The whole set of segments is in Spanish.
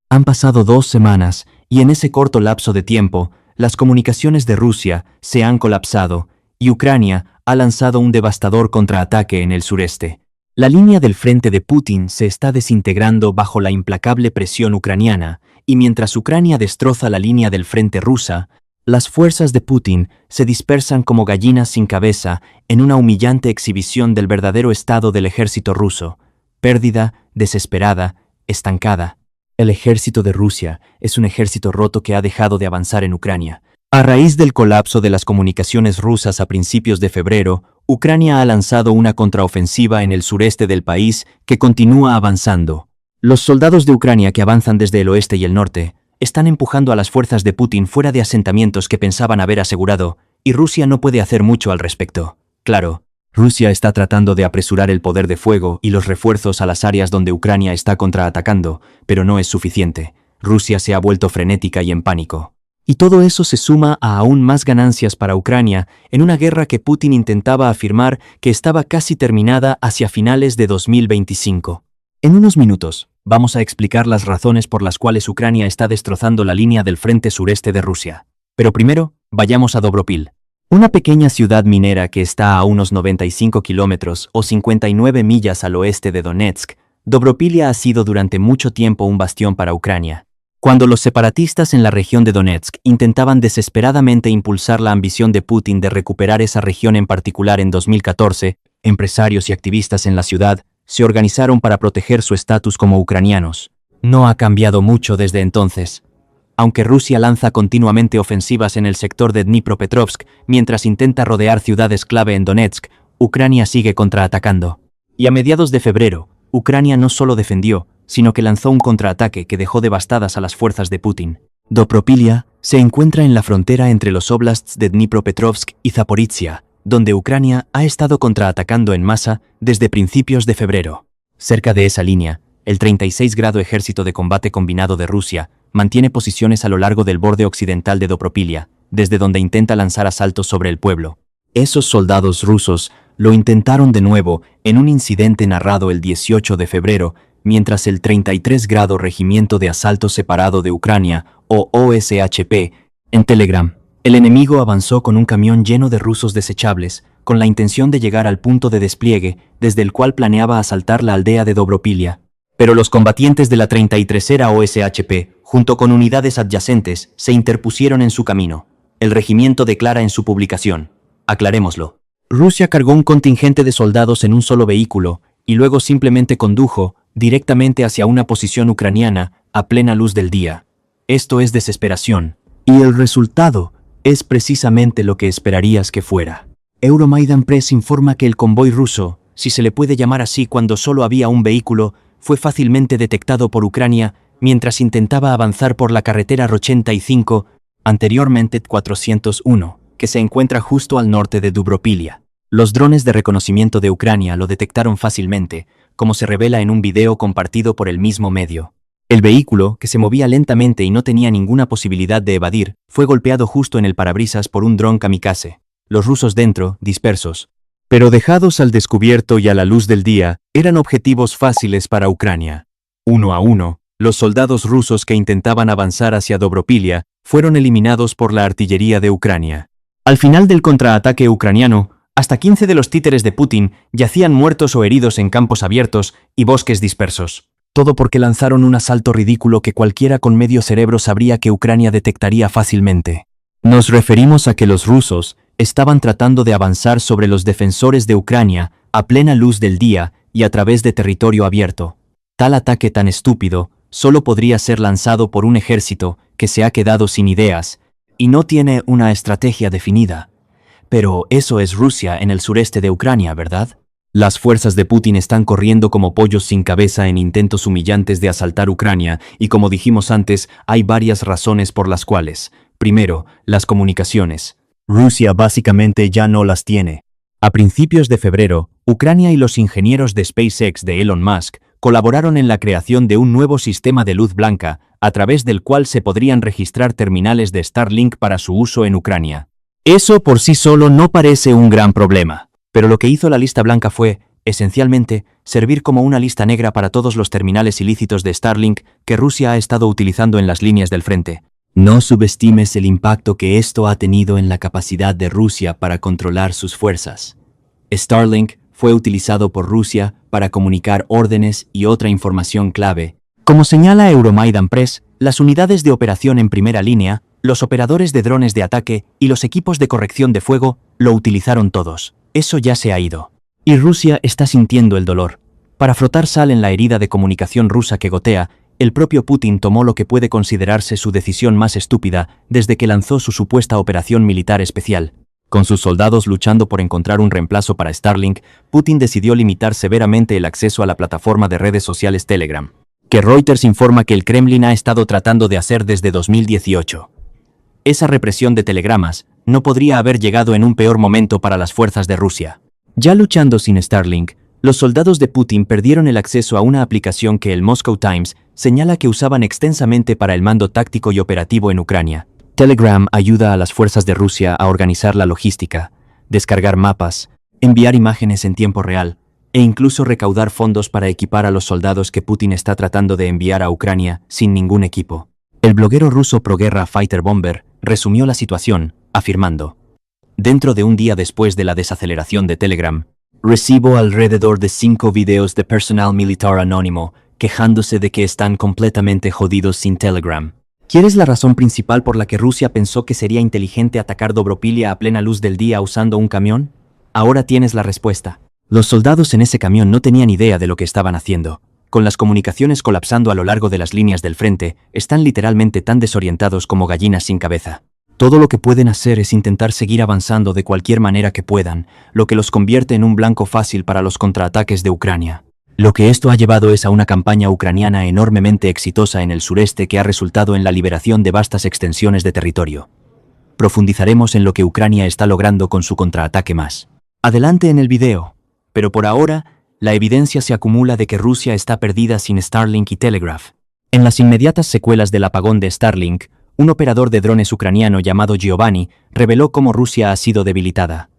Han pasado 2 semanas y en ese corto lapso de tiempo, las comunicaciones de Rusia se han colapsado y Ucrania ha lanzado un devastador contraataque en el sureste. La línea del frente de Putin se está desintegrando bajo la implacable presión ucraniana y mientras Ucrania destroza la línea del frente rusa, las fuerzas de Putin se dispersan como gallinas sin cabeza en una humillante exhibición del verdadero estado del ejército ruso. Pérdida, desesperada, estancada. El ejército de Rusia es un ejército roto que ha dejado de avanzar en Ucrania. A raíz del colapso de las comunicaciones rusas a principios de febrero, Ucrania ha lanzado una contraofensiva en el sureste del país que continúa avanzando. Los soldados de Ucrania que avanzan desde el oeste y el norte están empujando a las fuerzas de Putin fuera de asentamientos que pensaban haber asegurado, y Rusia no puede hacer mucho al respecto. Claro, Rusia está tratando de apresurar el poder de fuego y los refuerzos a las áreas donde Ucrania está contraatacando, pero no es suficiente. Rusia se ha vuelto frenética y en pánico. Y todo eso se suma a aún más ganancias para Ucrania en una guerra que Putin intentaba afirmar que estaba casi terminada hacia finales de 2025. En unos minutos, vamos a explicar las razones por las cuales Ucrania está destrozando la línea del frente sureste de Rusia. Pero primero, vayamos a Dobropil, una pequeña ciudad minera que está a unos 95 kilómetros o 59 millas al oeste de Donetsk. Dobropil ha sido durante mucho tiempo un bastión para Ucrania. Cuando los separatistas en la región de Donetsk intentaban desesperadamente impulsar la ambición de Putin de recuperar esa región en particular en 2014, empresarios y activistas en la ciudad se organizaron para proteger su estatus como ucranianos. No ha cambiado mucho desde entonces. Aunque Rusia lanza continuamente ofensivas en el sector de Dnipropetrovsk mientras intenta rodear ciudades clave en Donetsk, Ucrania sigue contraatacando. Y a mediados de febrero, Ucrania no solo defendió, sino que lanzó un contraataque que dejó devastadas a las fuerzas de Putin. Dobropilia se encuentra en la frontera entre los oblasts de Dnipropetrovsk y Zaporizhia, donde Ucrania ha estado contraatacando en masa desde principios de febrero. Cerca de esa línea, el 36 grado Ejército de Combate Combinado de Rusia mantiene posiciones a lo largo del borde occidental de Dobropilia, desde donde intenta lanzar asaltos sobre el pueblo. Esos soldados rusos lo intentaron de nuevo en un incidente narrado el 18 de febrero, mientras el 33 grado Regimiento de Asalto Separado de Ucrania, o OSHP, en Telegram. El enemigo avanzó con un camión lleno de rusos desechables, con la intención de llegar al punto de despliegue, desde el cual planeaba asaltar la aldea de Dobropilia. Pero los combatientes de la 33era OSHP, junto con unidades adyacentes, se interpusieron en su camino. El regimiento declara en su publicación: aclarémoslo. Rusia cargó un contingente de soldados en un solo vehículo, y luego simplemente condujo directamente hacia una posición ucraniana a plena luz del día. Esto es desesperación. Y el resultado es precisamente lo que esperarías que fuera. Euromaidan Press informa que el convoy ruso, si se le puede llamar así cuando solo había un vehículo, fue fácilmente detectado por Ucrania mientras intentaba avanzar por la carretera R85, anteriormente 401, que se encuentra justo al norte de Dobropilia. Los drones de reconocimiento de Ucrania lo detectaron fácilmente, como se revela en un video compartido por el mismo medio. El vehículo, que se movía lentamente y no tenía ninguna posibilidad de evadir, fue golpeado justo en el parabrisas por un dron kamikaze. Los rusos dentro, dispersos, pero dejados al descubierto y a la luz del día, eran objetivos fáciles para Ucrania. Uno a uno, los soldados rusos que intentaban avanzar hacia Dobropilia fueron eliminados por la artillería de Ucrania. Al final del contraataque ucraniano, hasta 15 de los títeres de Putin yacían muertos o heridos en campos abiertos y bosques dispersos. Todo porque lanzaron un asalto ridículo que cualquiera con medio cerebro sabría que Ucrania detectaría fácilmente. Nos referimos a que los rusos estaban tratando de avanzar sobre los defensores de Ucrania a plena luz del día y a través de territorio abierto. Tal ataque tan estúpido solo podría ser lanzado por un ejército que se ha quedado sin ideas y no tiene una estrategia definida. Pero eso es Rusia en el sureste de Ucrania, ¿verdad? Las fuerzas de Putin están corriendo como pollos sin cabeza en intentos humillantes de asaltar Ucrania y como dijimos antes, hay varias razones por las cuales. Primero, las comunicaciones. Rusia básicamente ya no las tiene. A principios de febrero, Ucrania y los ingenieros de SpaceX de Elon Musk colaboraron en la creación de un nuevo sistema de luz blanca, a través del cual se podrían registrar terminales de Starlink para su uso en Ucrania. Eso por sí solo no parece un gran problema, pero lo que hizo la lista blanca fue esencialmente, servir como una lista negra para todos los terminales ilícitos de Starlink que Rusia ha estado utilizando en las líneas del frente. No subestimes el impacto que esto ha tenido en la capacidad de Rusia para controlar sus fuerzas. Starlink fue utilizado por Rusia para comunicar órdenes y otra información clave. Como señala Euromaidan Press, las unidades de operación en primera línea, los operadores de drones de ataque y los equipos de corrección de fuego lo utilizaron todos. Eso ya se ha ido. Y Rusia está sintiendo el dolor. Para frotar sal en la herida de comunicación rusa que gotea, el propio Putin tomó lo que puede considerarse su decisión más estúpida desde que lanzó su supuesta operación militar especial. Con sus soldados luchando por encontrar un reemplazo para Starlink, Putin decidió limitar severamente el acceso a la plataforma de redes sociales Telegram, que Reuters informa que el Kremlin ha estado tratando de hacer desde 2018. Esa represión de telegramas no podría haber llegado en un peor momento para las fuerzas de Rusia. Ya luchando sin Starlink, los soldados de Putin perdieron el acceso a una aplicación que el Moscow Times señala que usaban extensamente para el mando táctico y operativo en Ucrania. Telegram ayuda a las fuerzas de Rusia a organizar la logística, descargar mapas, enviar imágenes en tiempo real e incluso recaudar fondos para equipar a los soldados que Putin está tratando de enviar a Ucrania sin ningún equipo. El bloguero ruso proguerra Fighter Bomber resumió la situación, afirmando: dentro de un día después de la desaceleración de Telegram, recibo alrededor de 5 videos de personal militar anónimo quejándose de que están completamente jodidos sin Telegram. ¿Quieres la razón principal por la que Rusia pensó que sería inteligente atacar Dobropilia a plena luz del día usando un camión? Ahora tienes la respuesta. Los soldados en ese camión no tenían idea de lo que estaban haciendo. Con las comunicaciones colapsando a lo largo de las líneas del frente, están literalmente tan desorientados como gallinas sin cabeza. Todo lo que pueden hacer es intentar seguir avanzando de cualquier manera que puedan, lo que los convierte en un blanco fácil para los contraataques de Ucrania. Lo que esto ha llevado es a una campaña ucraniana enormemente exitosa en el sureste que ha resultado en la liberación de vastas extensiones de territorio. Profundizaremos en lo que Ucrania está logrando con su contraataque más adelante en el video, pero por ahora, la evidencia se acumula de que Rusia está perdida sin Starlink y Telegraph. En las inmediatas secuelas del apagón de Starlink, un operador de drones ucraniano llamado Giovanni reveló cómo Rusia ha sido debilitada.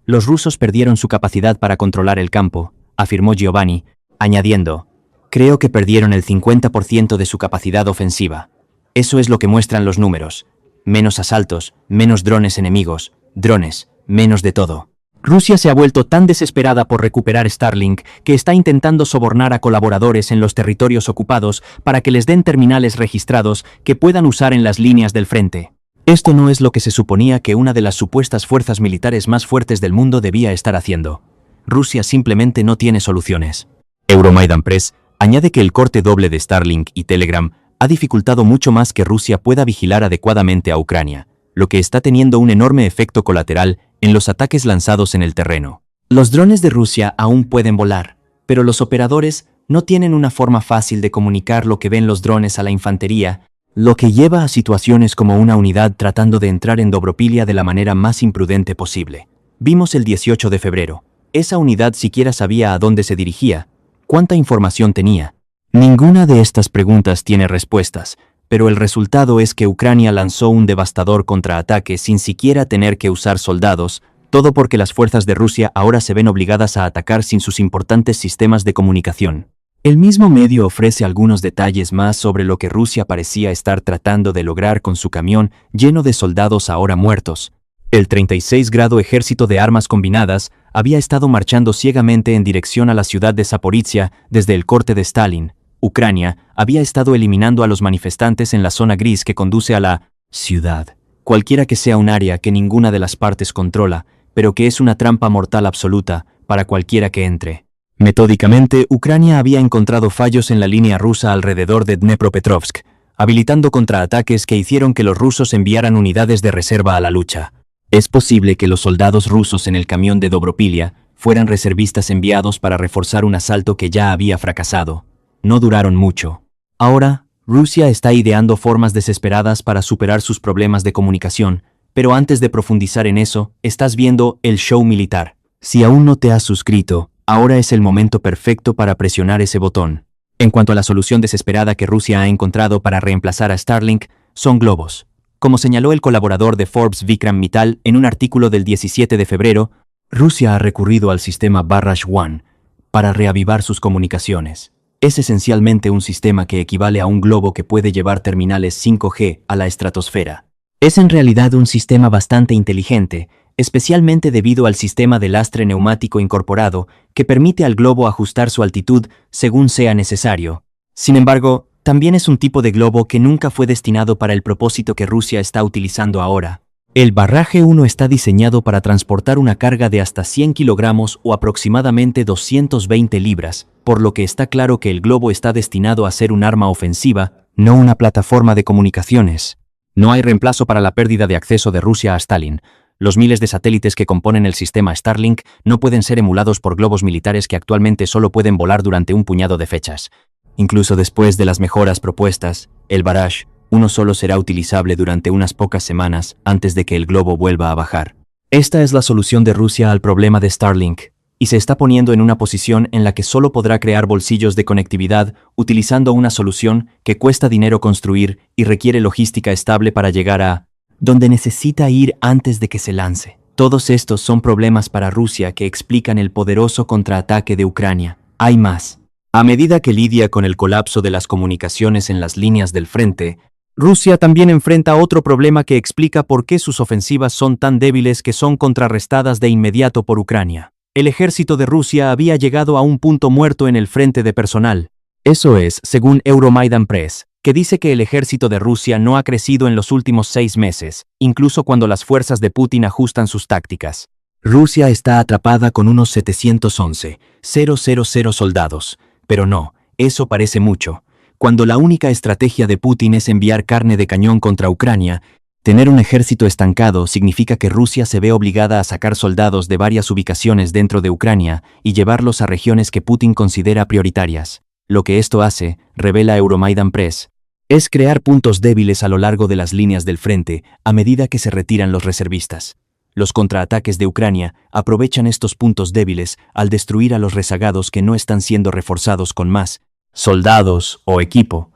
Los rusos perdieron su capacidad para controlar el campo, afirmó Giovanni, añadiendo: creo que perdieron el 50% de su capacidad ofensiva. Eso es lo que muestran los números. Menos asaltos, menos drones enemigos, drones, menos de todo. Rusia se ha vuelto tan desesperada por recuperar Starlink que está intentando sobornar a colaboradores en los territorios ocupados para que les den terminales registrados que puedan usar en las líneas del frente. Esto no es lo que se suponía que una de las supuestas fuerzas militares más fuertes del mundo debía estar haciendo. Rusia simplemente no tiene soluciones. Euromaidan Press añade que el corte doble de Starlink y Telegram ha dificultado mucho más que Rusia pueda vigilar adecuadamente a Ucrania, lo que está teniendo un enorme efecto colateral en los ataques lanzados en el terreno. Los drones de Rusia aún pueden volar, pero los operadores no tienen una forma fácil de comunicar lo que ven los drones a la infantería, lo que lleva a situaciones como una unidad tratando de entrar en Dobropilia de la manera más imprudente posible. Vimos el 18 de febrero. Esa unidad siquiera sabía a dónde se dirigía, cuánta información tenía. Ninguna de estas preguntas tiene respuestas, pero el resultado es que Ucrania lanzó un devastador contraataque sin siquiera tener que usar soldados, todo porque las fuerzas de Rusia ahora se ven obligadas a atacar sin sus importantes sistemas de comunicación. El mismo medio ofrece algunos detalles más sobre lo que Rusia parecía estar tratando de lograr con su camión lleno de soldados ahora muertos. El 36 grado ejército de armas combinadas había estado marchando ciegamente en dirección a la ciudad de Zaporizhia desde el corte de Stalin. Ucrania había estado eliminando a los manifestantes en la zona gris que conduce a la ciudad, cualquiera que sea un área que ninguna de las partes controla, pero que es una trampa mortal absoluta para cualquiera que entre. Metódicamente, Ucrania había encontrado fallos en la línea rusa alrededor de Dnepropetrovsk, habilitando contraataques que hicieron que los rusos enviaran unidades de reserva a la lucha. Es posible que los soldados rusos en el camión de Dobropilia fueran reservistas enviados para reforzar un asalto que ya había fracasado. No duraron mucho. Ahora, Rusia está ideando formas desesperadas para superar sus problemas de comunicación, pero antes de profundizar en eso, estás viendo el show militar. Si aún no te has suscrito, ahora es el momento perfecto para presionar ese botón. En cuanto a la solución desesperada que Rusia ha encontrado para reemplazar a Starlink, son globos. Como señaló el colaborador de Forbes Vikram Mittal en un artículo del 17 de febrero, Rusia ha recurrido al sistema Barrage One, para reavivar sus comunicaciones. Es esencialmente un sistema que equivale a un globo que puede llevar terminales 5G a la estratosfera. Es en realidad un sistema bastante inteligente, especialmente debido al sistema de lastre neumático incorporado que permite al globo ajustar su altitud según sea necesario. Sin embargo, también es un tipo de globo que nunca fue destinado para el propósito que Rusia está utilizando ahora. El Barrage 1 está diseñado para transportar una carga de hasta 100 kilogramos o aproximadamente 220 libras, por lo que está claro que el globo está destinado a ser un arma ofensiva, no una plataforma de comunicaciones. No hay reemplazo para la pérdida de acceso de Rusia a Stalin. Los miles de satélites que componen el sistema Starlink no pueden ser emulados por globos militares que actualmente solo pueden volar durante un puñado de fechas. Incluso después de las mejoras propuestas, el Barrage uno solo será utilizable durante unas pocas semanas antes de que el globo vuelva a bajar. Esta es la solución de Rusia al problema de Starlink, y se está poniendo en una posición en la que solo podrá crear bolsillos de conectividad utilizando una solución que cuesta dinero construir y requiere logística estable para llegar a donde necesita ir antes de que se lance. Todos estos son problemas para Rusia que explican el poderoso contraataque de Ucrania. Hay más. A medida que lidia con el colapso de las comunicaciones en las líneas del frente, Rusia también enfrenta otro problema que explica por qué sus ofensivas son tan débiles que son contrarrestadas de inmediato por Ucrania. El ejército de Rusia había llegado a un punto muerto en el frente de personal. Eso es, según Euromaidan Press, que dice que el ejército de Rusia no ha crecido en los últimos 6 meses, incluso cuando las fuerzas de Putin ajustan sus tácticas. Rusia está atrapada con unos 711,000 soldados, pero no, eso parece mucho. Cuando la única estrategia de Putin es enviar carne de cañón contra Ucrania, tener un ejército estancado significa que Rusia se ve obligada a sacar soldados de varias ubicaciones dentro de Ucrania y llevarlos a regiones que Putin considera prioritarias. Lo que esto hace, revela Euromaidan Press, es crear puntos débiles a lo largo de las líneas del frente a medida que se retiran los reservistas. Los contraataques de Ucrania aprovechan estos puntos débiles al destruir a los rezagados que no están siendo reforzados con más soldados o equipo,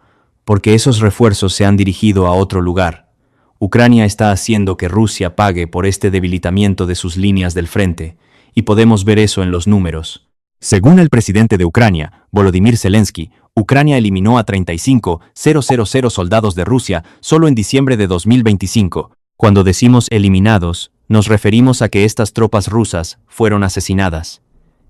porque esos refuerzos se han dirigido a otro lugar. Ucrania está haciendo que Rusia pague por este debilitamiento de sus líneas del frente, y podemos ver eso en los números. Según el presidente de Ucrania, Volodymyr Zelensky, Ucrania eliminó a 35,000 soldados de Rusia solo en diciembre de 2025. Cuando decimos eliminados, nos referimos a que estas tropas rusas fueron asesinadas.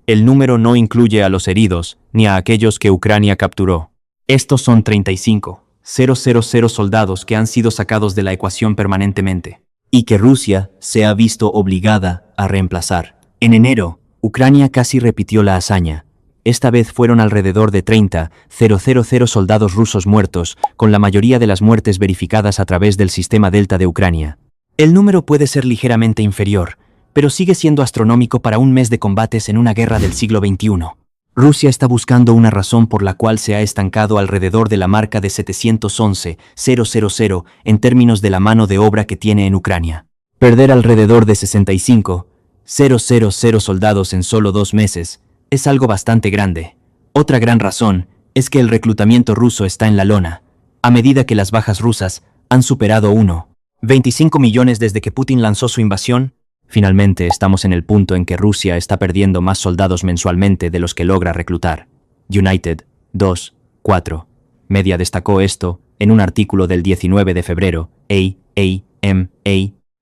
El número no incluye a los heridos ni a aquellos que Ucrania capturó. Estos son 35,000 soldados que han sido sacados de la ecuación permanentemente y que Rusia se ha visto obligada a reemplazar. En enero, Ucrania casi repitió la hazaña. Esta vez fueron alrededor de 30,000 soldados rusos muertos, con la mayoría de las muertes verificadas a través del sistema Delta de Ucrania. El número puede ser ligeramente inferior, pero sigue siendo astronómico para un mes de combates en una guerra del siglo XXI. Rusia está buscando una razón por la cual se ha estancado alrededor de la marca de 711,000 en términos de la mano de obra que tiene en Ucrania. Perder alrededor de 65,000 soldados en solo 2 meses es algo bastante grande. Otra gran razón es que el reclutamiento ruso está en la lona, a medida que las bajas rusas han superado 1,25 millones desde que Putin lanzó su invasión. Finalmente estamos en el punto en que Rusia está perdiendo más soldados mensualmente de los que logra reclutar. United 2.4 Media destacó esto en un artículo del 19 de febrero, AAMA,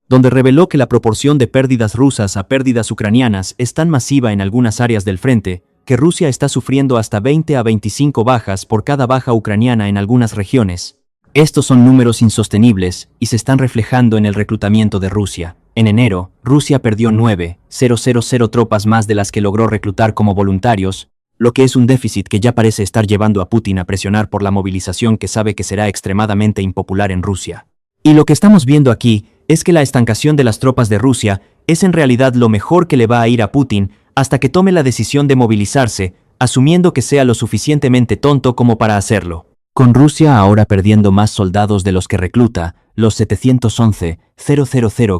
donde reveló que la proporción de pérdidas rusas a pérdidas ucranianas es tan masiva en algunas áreas del frente que Rusia está sufriendo hasta 20 a 25 bajas por cada baja ucraniana en algunas regiones. Estos son números insostenibles y se están reflejando en el reclutamiento de Rusia. En enero, Rusia perdió 9,000 tropas más de las que logró reclutar como voluntarios, lo que es un déficit que ya parece estar llevando a Putin a presionar por la movilización que sabe que será extremadamente impopular en Rusia. Y lo que estamos viendo aquí es que la estancación de las tropas de Rusia es en realidad lo mejor que le va a ir a Putin hasta que tome la decisión de movilizarse, asumiendo que sea lo suficientemente tonto como para hacerlo. Con Rusia ahora perdiendo más soldados de los que recluta, los 711,000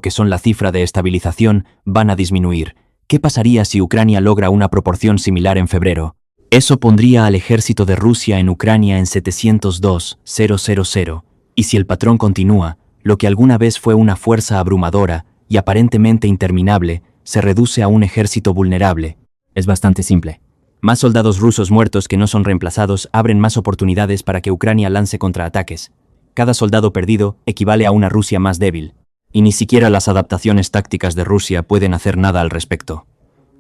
que son la cifra de estabilización van a disminuir. ¿Qué pasaría si Ucrania logra una proporción similar en febrero? Eso pondría al ejército de Rusia en Ucrania en 702,000. Y si el patrón continúa, lo que alguna vez fue una fuerza abrumadora y aparentemente interminable, se reduce a un ejército vulnerable. Es bastante simple. Más soldados rusos muertos que no son reemplazados abren más oportunidades para que Ucrania lance contraataques. Cada soldado perdido equivale a una Rusia más débil. Y ni siquiera las adaptaciones tácticas de Rusia pueden hacer nada al respecto.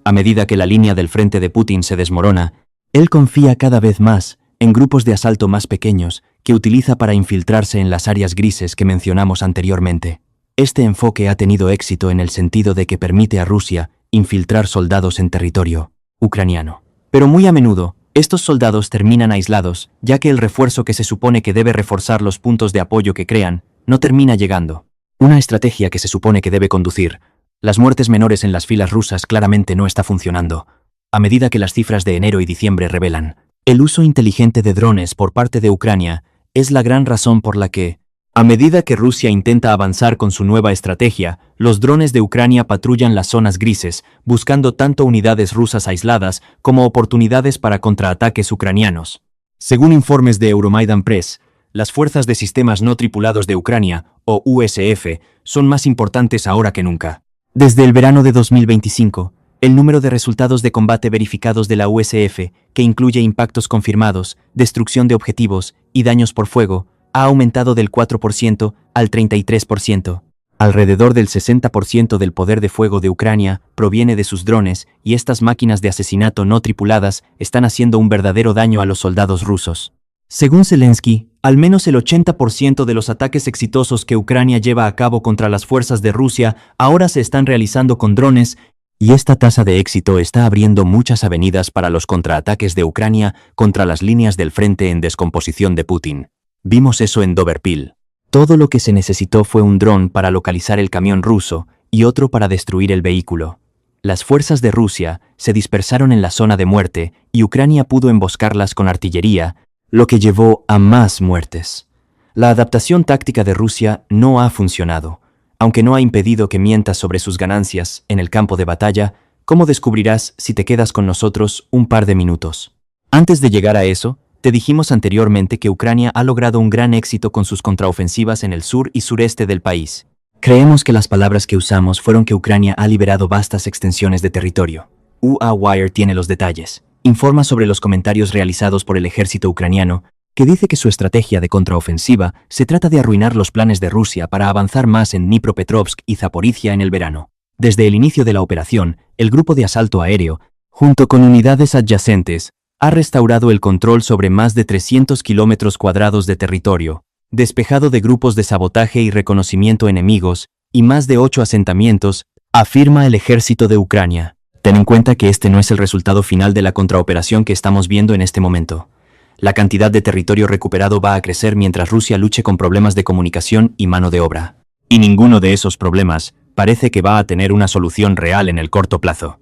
A medida que la línea del frente de Putin se desmorona, él confía cada vez más en grupos de asalto más pequeños que utiliza para infiltrarse en las áreas grises que mencionamos anteriormente. Este enfoque ha tenido éxito en el sentido de que permite a Rusia infiltrar soldados en territorio ucraniano. Pero muy a menudo, estos soldados terminan aislados, ya que el refuerzo que se supone que debe reforzar los puntos de apoyo que crean, no termina llegando. Una estrategia que se supone que debe conducir las muertes menores en las filas rusas claramente no está funcionando. A medida que las cifras de enero y diciembre revelan, el uso inteligente de drones por parte de Ucrania es la gran razón por la que, a medida que Rusia intenta avanzar con su nueva estrategia, los drones de Ucrania patrullan las zonas grises, buscando tanto unidades rusas aisladas como oportunidades para contraataques ucranianos. Según informes de Euromaidan Press, las fuerzas de sistemas no tripulados de Ucrania, o USF, son más importantes ahora que nunca. Desde el verano de 2025, el número de resultados de combate verificados de la USF, que incluye impactos confirmados, destrucción de objetivos y daños por fuego, ha aumentado del 4% al 33%. Alrededor del 60% del poder de fuego de Ucrania proviene de sus drones y estas máquinas de asesinato no tripuladas están haciendo un verdadero daño a los soldados rusos. Según Zelensky, al menos el 80% de los ataques exitosos que Ucrania lleva a cabo contra las fuerzas de Rusia ahora se están realizando con drones, y esta tasa de éxito está abriendo muchas avenidas para los contraataques de Ucrania contra las líneas del frente en descomposición de Putin. Vimos eso en Doverpil. Todo lo que se necesitó fue un dron para localizar el camión ruso y otro para destruir el vehículo. Las fuerzas de Rusia se dispersaron en la zona de muerte y Ucrania pudo emboscarlas con artillería, lo que llevó a más muertes. La adaptación táctica de Rusia no ha funcionado. Aunque no ha impedido que mientas sobre sus ganancias en el campo de batalla, ¿cómo descubrirás si te quedas con nosotros un par de minutos? Antes de llegar a eso, te dijimos anteriormente que Ucrania ha logrado un gran éxito con sus contraofensivas en el sur y sureste del país. Creemos que las palabras que usamos fueron que Ucrania ha liberado vastas extensiones de territorio. UA Wire tiene los detalles. Informa sobre los comentarios realizados por el ejército ucraniano, que dice que su estrategia de contraofensiva se trata de arruinar los planes de Rusia para avanzar más en Dnipropetrovsk y Zaporizhia en el verano. Desde el inicio de la operación, el grupo de asalto aéreo, junto con unidades adyacentes, ha restaurado el control sobre más de 300 kilómetros cuadrados de territorio, despejado de grupos de sabotaje y reconocimiento enemigos, y más de 8 asentamientos, afirma el ejército de Ucrania. Ten en cuenta que este no es el resultado final de la contraoperación que estamos viendo en este momento. La cantidad de territorio recuperado va a crecer mientras Rusia luche con problemas de comunicación y mano de obra. Y ninguno de esos problemas parece que va a tener una solución real en el corto plazo.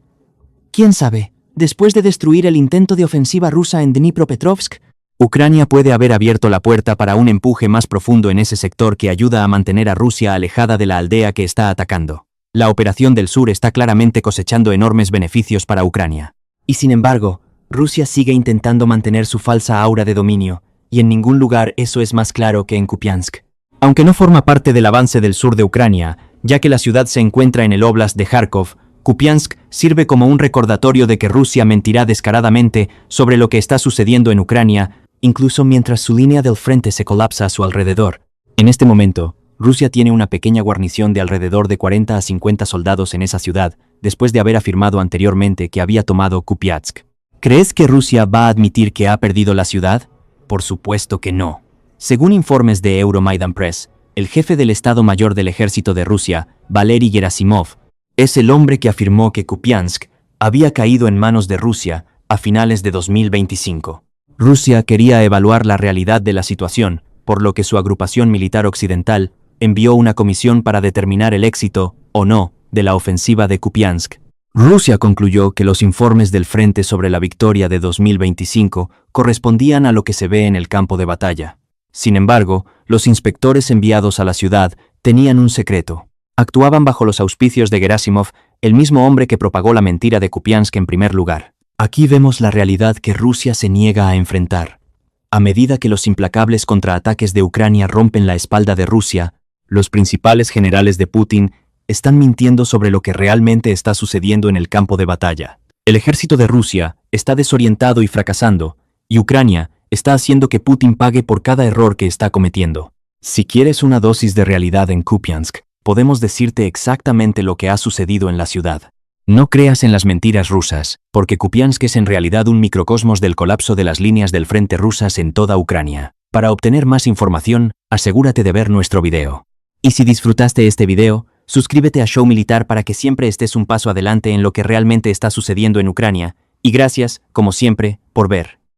¿Quién sabe? Después de destruir el intento de ofensiva rusa en Dnipropetrovsk, Ucrania puede haber abierto la puerta para un empuje más profundo en ese sector que ayuda a mantener a Rusia alejada de la aldea que está atacando. La operación del sur está claramente cosechando enormes beneficios para Ucrania. Y sin embargo, Rusia sigue intentando mantener su falsa aura de dominio, y en ningún lugar eso es más claro que en Kupiansk. Aunque no forma parte del avance del sur de Ucrania, ya que la ciudad se encuentra en el óblast de Kharkov, Kupiansk sirve como un recordatorio de que Rusia mentirá descaradamente sobre lo que está sucediendo en Ucrania, incluso mientras su línea del frente se colapsa a su alrededor. En este momento, Rusia tiene una pequeña guarnición de alrededor de 40 a 50 soldados en esa ciudad, después de haber afirmado anteriormente que había tomado Kupiansk. ¿Crees que Rusia va a admitir que ha perdido la ciudad? Por supuesto que no. Según informes de Euromaidan Press, el jefe del Estado Mayor del Ejército de Rusia, Valery Gerasimov, es el hombre que afirmó que Kupiansk había caído en manos de Rusia a finales de 2025. Rusia quería evaluar la realidad de la situación, por lo que su agrupación militar occidental envió una comisión para determinar el éxito, o no, de la ofensiva de Kupiansk. Rusia concluyó que los informes del frente sobre la victoria de 2025 correspondían a lo que se ve en el campo de batalla. Sin embargo, los inspectores enviados a la ciudad tenían un secreto. Actuaban bajo los auspicios de Gerasimov, el mismo hombre que propagó la mentira de Kupiansk en primer lugar. Aquí vemos la realidad que Rusia se niega a enfrentar. A medida que los implacables contraataques de Ucrania rompen la espalda de Rusia, los principales generales de Putin están mintiendo sobre lo que realmente está sucediendo en el campo de batalla. El ejército de Rusia está desorientado y fracasando, y Ucrania está haciendo que Putin pague por cada error que está cometiendo. Si quieres una dosis de realidad en Kupiansk, podemos decirte exactamente lo que ha sucedido en la ciudad. No creas en las mentiras rusas, porque Kupiansk es en realidad un microcosmos del colapso de las líneas del frente rusas en toda Ucrania. Para obtener más información, asegúrate de ver nuestro video. Y si disfrutaste este video, suscríbete a Show Militar para que siempre estés un paso adelante en lo que realmente está sucediendo en Ucrania, y gracias, como siempre, por ver.